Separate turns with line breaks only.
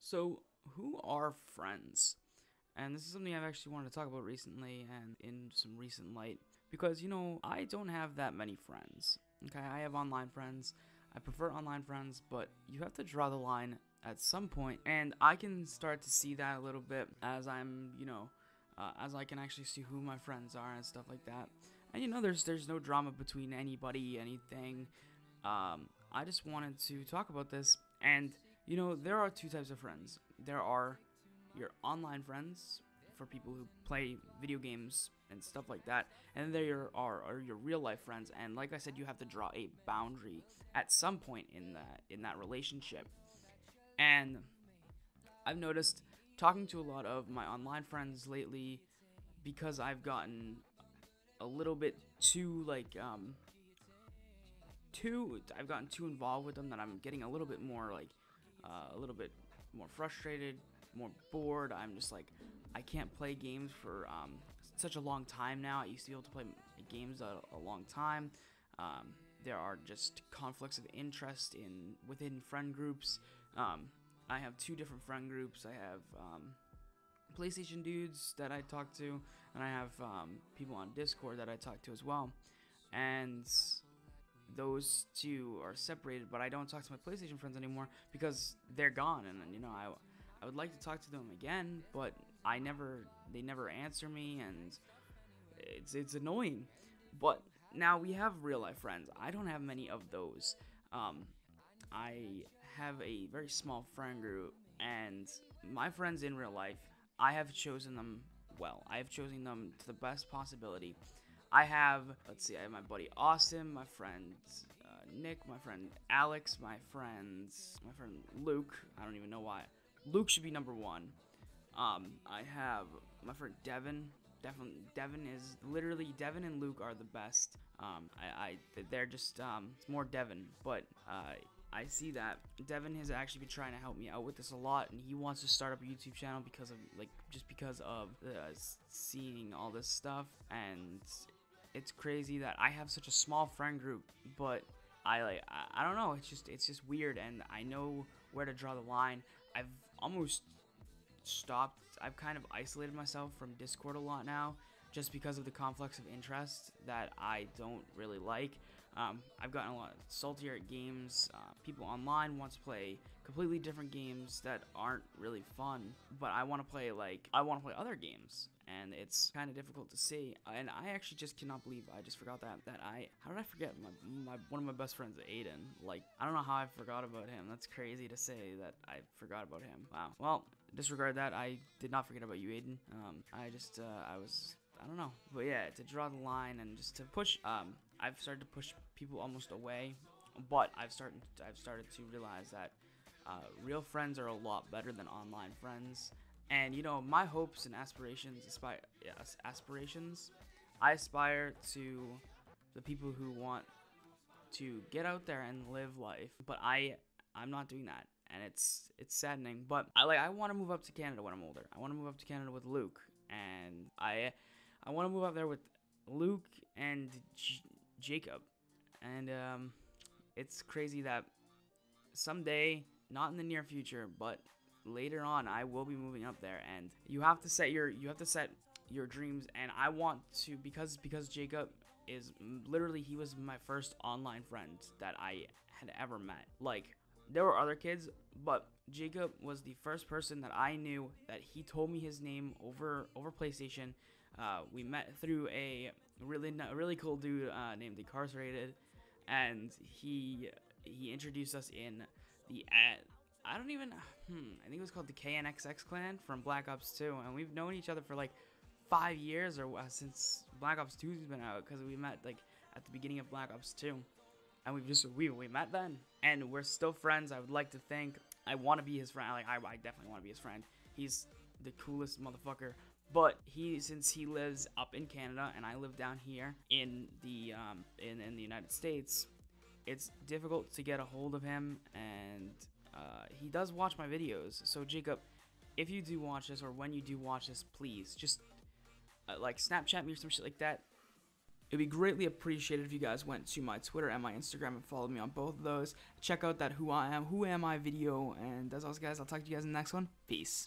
So, who are friends? And this is something I've actually wanted to talk about recently and in some recent light because, I don't have that many friends. Okay, I have online friends. I prefer online friends, but you have to draw the line at some point, and I can start to see that a little bit as as I can actually see who my friends are and stuff like that. And there's no drama between anybody, anything. I just wanted to talk about this, and there are two types of friends. There are your online friends for people who play video games and stuff like that, and are your real life friends. And like I said, you have to draw a boundary at some point in that relationship. And I've noticed talking to a lot of my online friends lately because I've gotten a little bit too I've gotten too involved with them that I'm getting a little bit more a little bit more frustrated, more bored. I'm just like, I can't play games for such a long time now. I used to be able to play games a long time. There are just conflicts of interest within friend groups. I have two different friend groups. I have PlayStation dudes that I talk to, and I have people on Discord that I talk to as well. And those two are separated, but I don't talk to my PlayStation friends anymore because they're gone. And I would like to talk to them again, but they never answer me, and it's annoying. But now we have real life friends. I don't have many of those. I have a very small friend group, and my friends in real life, I have chosen them well. I have chosen them to the best possibility. I have my buddy Austin, my friend Nick, my friend Alex, my friend Luke. I don't even know why. Luke should be number one. I have my friend Devin. Devin and Luke are the best. They're just it's more Devin, but I see that Devin has actually been trying to help me out with this a lot, and he wants to start up a YouTube channel because of seeing all this stuff. And it's crazy that I have such a small friend group, but I don't know, it's just weird, and I know where to draw the line. I've almost stopped. I've kind of isolated myself from Discord a lot now, just because of the conflicts of interest that I don't really like. I've gotten a lot saltier at games. People online want to play completely different games that aren't really fun, but I want to play other games, and it's kind of difficult to see. And I actually just cannot believe I just forgot how did I forget one of my best friends, Aiden? Like, I don't know how I forgot about him. That's crazy to say that I forgot about him. Wow. Well, disregard that. I did not forget about you, Aiden. I don't know, but yeah, to draw the line and just to push. I've started to push people almost away, but I've started to realize that real friends are a lot better than online friends. And my hopes and aspirations, I aspire to the people who want to get out there and live life, but I'm not doing that, and it's saddening. But I want to move up to Canada when I'm older. I want to move up to Canada with Luke, and I want to move up there with Luke and Jacob. And it's crazy that someday, not in the near future, but later on, I will be moving up there. And you have to set your dreams. And I want to, because Jacob is literally, he was my first online friend that I had ever met. Like, there were other kids, but Jacob was the first person that I knew that he told me his name over PlayStation. We met through a really cool dude named Incarcerated, and he introduced us in the I think it was called the KNXX clan from Black Ops 2, and we've known each other for like 5 years or since Black Ops 2 has been out, because we met like at the beginning of Black Ops 2, and we met then, and we're still friends. I would like to think I want to be his friend. Like, I definitely want to be his friend. He's the coolest motherfucker. But since he lives up in Canada and I live down here in the United States, it's difficult to get a hold of him, and he does watch my videos. So Jacob, if you do watch this, or when you do watch this, please just like Snapchat me or some shit like that. It'd be greatly appreciated if you guys went to my Twitter and my Instagram and followed me on both of those. Check out that Who Am I video. And as always, guys, I'll talk to you guys in the next one. Peace.